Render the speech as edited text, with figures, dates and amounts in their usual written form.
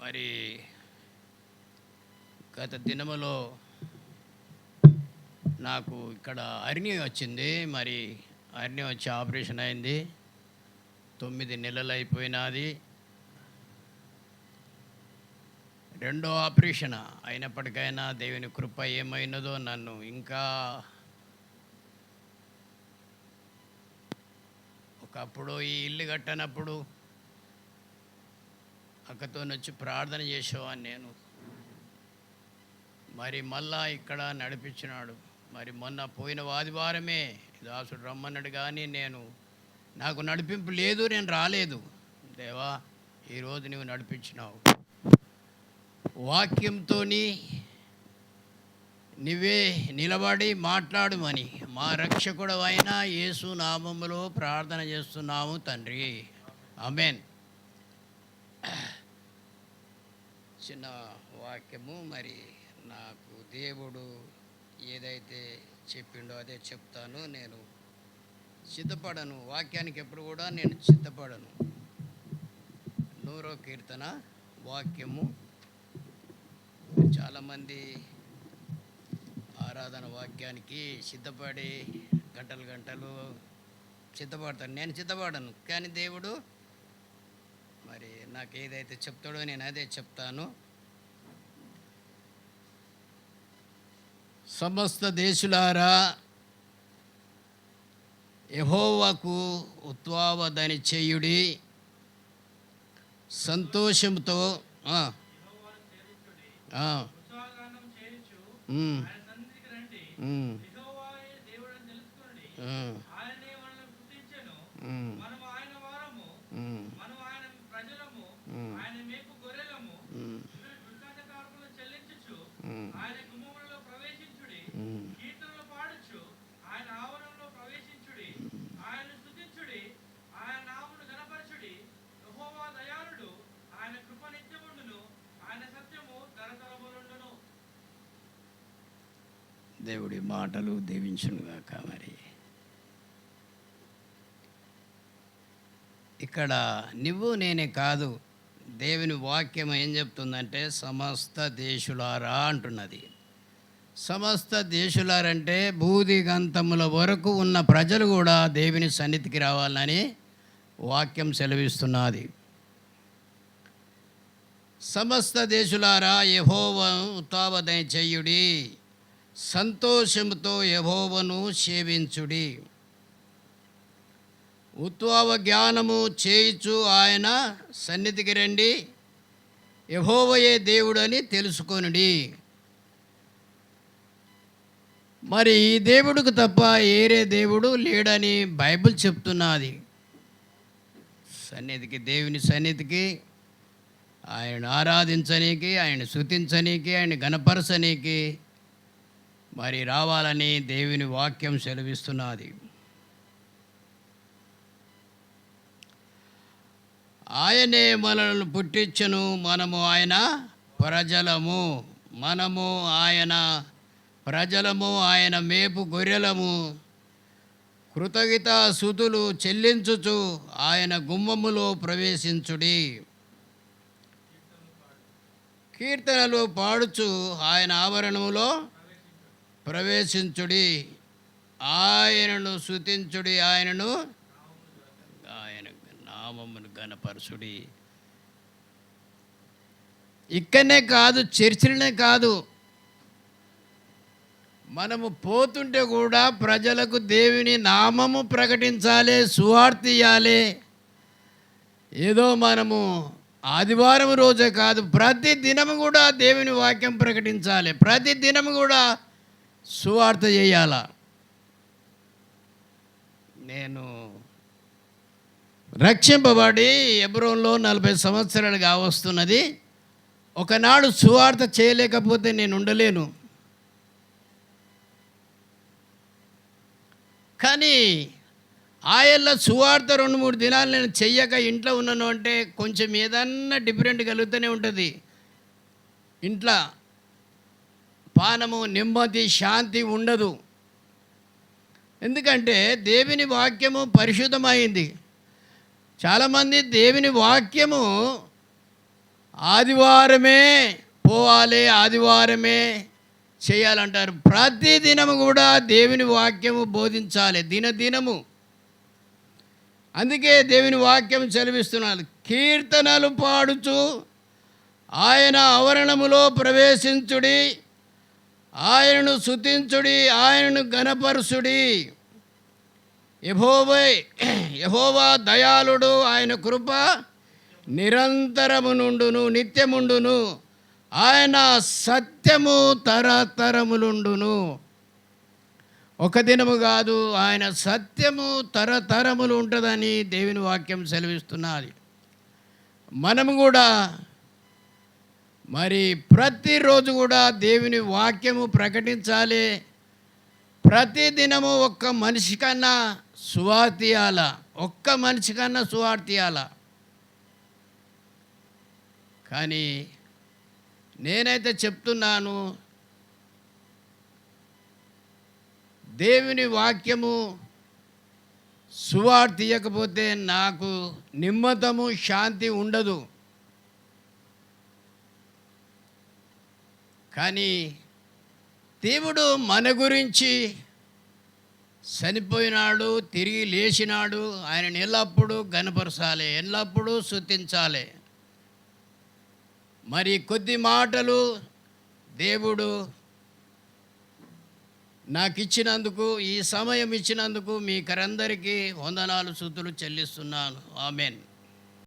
మరి గత దినములో నాకు ఇక్కడ హెర్నియా వచ్చింది. మరి హెర్నియా వచ్చి ఆపరేషన్ అయింది. 9 నెలలు అయిపోయినది. రెండో ఆపరేషన్ అయినప్పటికైనా దేవుని కృప ఏమైనదో నన్ను ఇంకా ఒకప్పుడు ఈ ఇల్లు కట్టనప్పుడు అక్కతో వచ్చి ప్రార్థన చేసేవాడిని నేను. మరి మళ్ళా ఇక్కడ నడిపించినాడు. మరి మొన్న పోయిన ఆదివారమే దాసుడు రమ్మన్నాడు, కానీ నాకు నడిపింపు లేదు, నేను రాలేదు. దేవా, ఈరోజు నువ్వు నడిపించినావు. వాక్యంతో నువ్వే నిలబడి మాట్లాడుమని మా రక్షకుడు అయిన యేసు నామములో ప్రార్థన చేస్తున్నాము తండ్రి, ఆమేన్. చిన్న వాక్యము. మరి నాకు దేవుడు ఏదైతే చెప్పిండో అదే చెప్తాను. నేను సిద్ధపడను, వాక్యానికి ఎప్పుడు కూడా నేను సిద్ధపడను. 100వ కీర్తన వాక్యము. చాలామంది ఆరాధన వాక్యానికి సిద్ధపడి గంటలు సిద్ధపడతాను. నేను సిద్ధపడను, కానీ దేవుడు మరి నాకు ఏదైతే చెప్తాడో నేను అదే చెప్తాను. సమస్త దేశులారా, యెహోవాకు ఉత్సవమని చేయుడి, సంతోషంతో దేవుడి మాటలు దీవించునుగాక. మరి ఇక్కడ నువ్వు నేనే కాదు, దేవుని వాక్యం ఏం చెప్తుందంటే సమస్త దేశులారా అంటున్నది. సమస్త దేశులారంటే భూదిగంతముల వరకు ఉన్న ప్రజలు కూడా దేవుని సన్నిధికి రావాలని వాక్యం సెలవిస్తున్నది. సమస్త దేశులారా, యెహోవాను ఉత్సవమని చేయుడి, సంతోషముతో యెహోవాను సేవించుడి. ఉత్సవ జ్ఞానము చేయుచు ఆయన సన్నిధికి రండి, యెహోవాయే దేవుడని తెలుసుకొనుడి. మరి ఈ దేవుడికి తప్ప ఏరే దేవుడు లేడని బైబిల్ చెప్తున్నది. దేవుని సన్నిధికి ఆయనను ఆరాధించనీకి, ఆయన స్తుతించనీకి, ఆయన గణపరచనీకి మరి రావాలని దేవుని వాక్యం సెలవిస్తున్నది. ఆయనే మనల్ని పుట్టించును, మనము ఆయన ప్రజలము. మనము ఆయన ప్రజలము, ఆయన మేపు గొర్రెలము. కృతజ్ఞతాస్తుతులు చెల్లించుచు ఆయన గుమ్మములో ప్రవేశించుడి. కీర్తనలు పాడుచు ఆయన ఆవరణములో ప్రవేశించుడి. ఆయనను స్తుతించుడి, ఆయన నామమును గణపరచుడి. ఇక్కడనే కాదు, చర్చిలోనే కాదు, మనము పోతుంటే కూడా ప్రజలకు దేవుని నామము ప్రకటించాలి, సువార్త ఇయ్యాలి. ఏదో మనము ఆదివారం రోజే కాదు, ప్రతి దినము కూడా దేవుని వాక్యం ప్రకటించాలి, ప్రతి దినము కూడా సువార్త చేయాల. నేను రక్షింపబడి హెబ్రోన్లో 40 సంవత్సరాలు కావస్తున్నది. ఒకనాడు సువార్త చేయలేకపోతే నేను ఉండలేను. కానీ ఆయల్ల సువార్త 2-3 దినాలు నేను చెయ్యక ఇంట్లో ఉన్నాను అంటే కొంచెం ఏదన్నా డిఫరెంట్ కలుగుతూనే ఉంటుంది. ఇంట్లో పానము, నెమ్మది, శాంతి ఉండదు. ఎందుకంటే దేవుని వాక్యము పరిశుద్ధమైంది. చాలామంది దేవుని వాక్యము ఆదివారమే పోవాలి, ఆదివారమే చేయాలంటారు. ప్రతి దినము కూడా దేవుని వాక్యము బోధించాలి, దినదినము. అందుకే దేవుని వాక్యం సెలవిస్తున్నారు, కీర్తనలు పాడుచు ఆయన ఆవరణములో ప్రవేశించుడి, ఆయనను స్తుతించుడి, ఆయనను ఘనపరచుడి. యెహోవా దయాళుడు, ఆయన కృప నిరంతరము నుండును, నిత్యముండును, ఆయన సత్యము తరతరములుండును. ఒక దినము కాదు, ఆయన సత్యము తరతరములు ఉంటుందని దేవుని వాక్యం సెలవిస్తున్నది. మనము కూడా మరి ప్రతిరోజు కూడా దేవుని వాక్యము ప్రకటించాలి. ప్రతి దినము ఒక్క మనిషి కన్నా సువార్త ఇయ్యాల, ఒక్క మనిషి కన్నా సువార్త ఇయ్యాల. కానీ నేనైతే చెప్తున్నాను, దేవుని వాక్యము సువార్త ఇయ్యకపోతే నాకు నిమ్మతము, శాంతి ఉండదు. కానీ దేవుడు మన గురించి చనిపోయినాడు, తిరిగి లేచినాడు, ఆయనను ఎల్లప్పుడూ ఘనపరచాలి, ఎల్లప్పుడూ స్తుతించాలి. మరి కొద్ది మాటలు దేవుడు నాకు ఇచ్చినందుకు, ఈ సమయం ఇచ్చినందుకు మీకందరికీ వందనాలు, స్తుతులు చెల్లిస్తున్నాను. ఆమేన్.